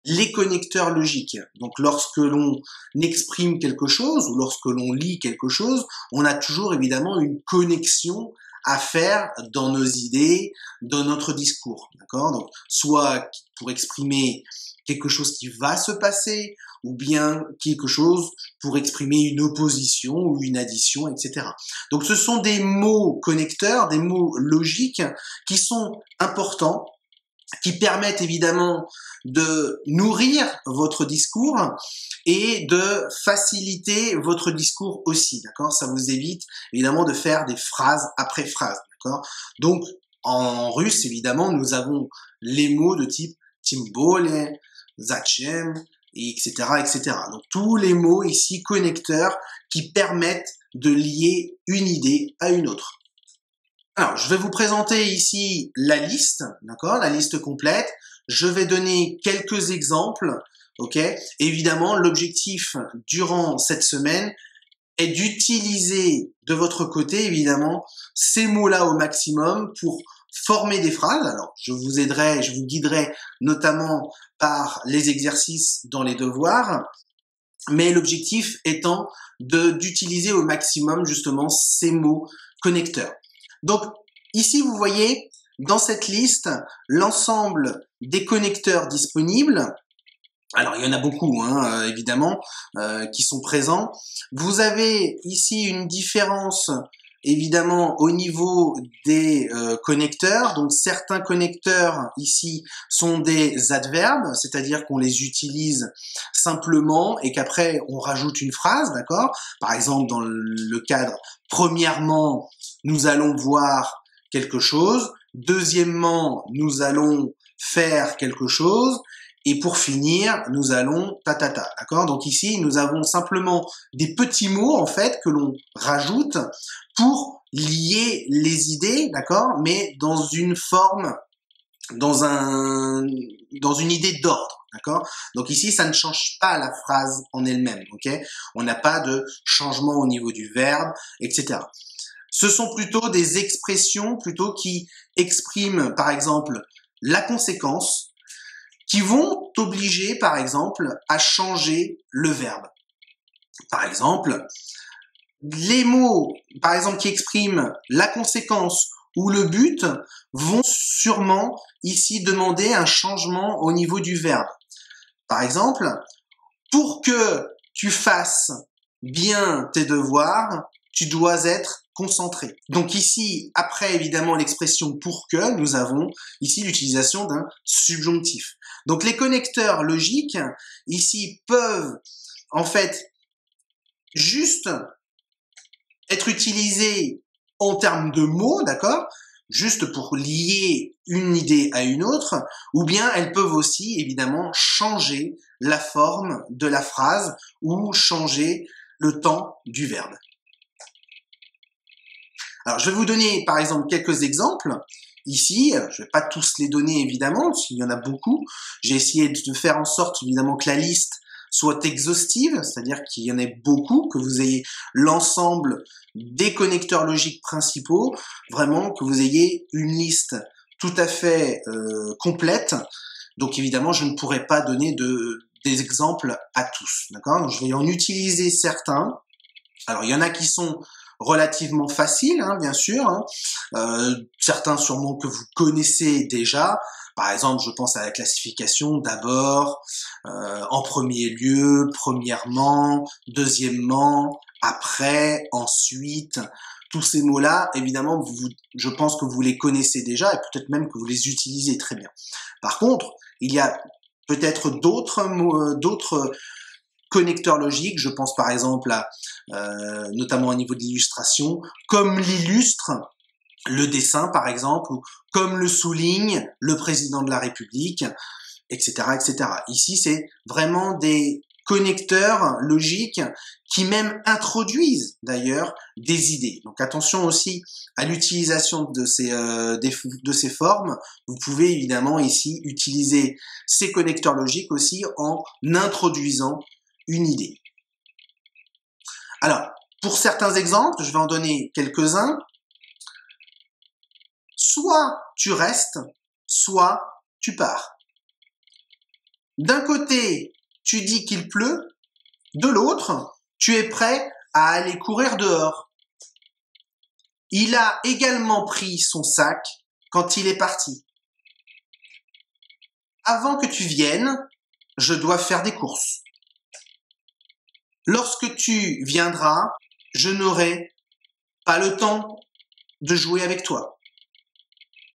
les connecteurs logiques. Donc lorsque l'on exprime quelque chose ou lorsque l'on lit quelque chose, on a toujours évidemment une connexion à faire dans nos idées, dans notre discours, d'accord? Donc soit pour exprimer quelque chose qui va se passer, ou bien quelque chose pour exprimer une opposition ou une addition, etc. Donc ce sont des mots connecteurs, des mots logiques qui sont importants, qui permettent évidemment de nourrir votre discours et de faciliter votre discours aussi, d'accord? Ça vous évite évidemment de faire des phrases après phrases, d'accord? Donc en russe, évidemment, nous avons les mots de type timbole, zachem, etc., etc. Donc tous les mots ici connecteurs qui permettent de lier une idée à une autre. Alors, je vais vous présenter ici la liste, d'accord, la liste complète. Je vais donner quelques exemples, ok. Évidemment, l'objectif durant cette semaine est d'utiliser de votre côté, évidemment, ces mots-là au maximum pour former des phrases. Alors, je vous aiderai, je vous guiderai notamment par les exercices dans les devoirs, mais l'objectif étant d'utiliser au maximum justement ces mots connecteurs. Donc ici, vous voyez dans cette liste l'ensemble des connecteurs disponibles. Alors, il y en a beaucoup, hein, évidemment, qui sont présents. Vous avez ici une différence, évidemment, au niveau des connecteurs. Donc, certains connecteurs, ici, sont des adverbes, c'est-à-dire qu'on les utilise simplement et qu'après, on rajoute une phrase, d'accord? Par exemple, dans le cadre, premièrement, nous allons voir quelque chose. Deuxièmement, nous allons faire quelque chose. Et pour finir, nous allons tatata, d'accord? Donc ici, nous avons simplement des petits mots, en fait, que l'on rajoute pour lier les idées, d'accord? Mais dans une forme, dans une idée d'ordre, d'accord? Donc ici, ça ne change pas la phrase en elle-même, ok? On n'a pas de changement au niveau du verbe, etc. Ce sont plutôt des expressions, plutôt qui expriment, par exemple, la conséquence, qui vont t'obliger, par exemple, à changer le verbe. Par exemple, les mots, par exemple, qui expriment la conséquence ou le but vont sûrement ici demander un changement au niveau du verbe. Par exemple, pour que tu fasses bien tes devoirs, tu dois être concentré. Donc ici, après évidemment l'expression pour que, nous avons ici l'utilisation d'un subjonctif. Donc les connecteurs logiques ici peuvent en fait juste être utilisés en termes de mots, d'accord? Juste pour lier une idée à une autre, ou bien elles peuvent aussi évidemment changer la forme de la phrase ou changer le temps du verbe. Alors, je vais vous donner, par exemple, quelques exemples. Ici, je ne vais pas tous les donner, évidemment, parce qu'il y en a beaucoup. J'ai essayé de faire en sorte, évidemment, que la liste soit exhaustive, c'est-à-dire qu'il y en ait beaucoup, que vous ayez l'ensemble des connecteurs logiques principaux, vraiment que vous ayez une liste tout à fait complète. Donc, évidemment, je ne pourrais pas donner des exemples à tous, d'accord? Donc, je vais en utiliser certains. Alors, il y en a qui sont relativement faciles, hein, bien sûr. Hein. Certains sûrement que vous connaissez déjà. Par exemple, je pense à la classification d'abord, en premier lieu, premièrement, deuxièmement, après, ensuite. Tous ces mots-là, évidemment, je pense que vous les connaissez déjà et peut-être même que vous les utilisez très bien. Par contre, il y a peut-être d'autres mots, d'autres connecteurs logiques. Je pense par exemple à, notamment au niveau de l'illustration, comme l'illustre le dessin par exemple, ou comme le souligne le président de la République, etc., etc. Ici, c'est vraiment des connecteurs logiques qui même introduisent d'ailleurs des idées. Donc attention aussi à l'utilisation de ces formes. Vous pouvez évidemment ici utiliser ces connecteurs logiques aussi en introduisant une idée. Alors, pour certains exemples, je vais en donner quelques-uns. Soit tu restes, soit tu pars. D'un côté, tu dis qu'il pleut, de l'autre, tu es prêt à aller courir dehors. Il a également pris son sac quand il est parti. Avant que tu viennes, je dois faire des courses. Lorsque tu viendras, je n'aurai pas le temps de jouer avec toi.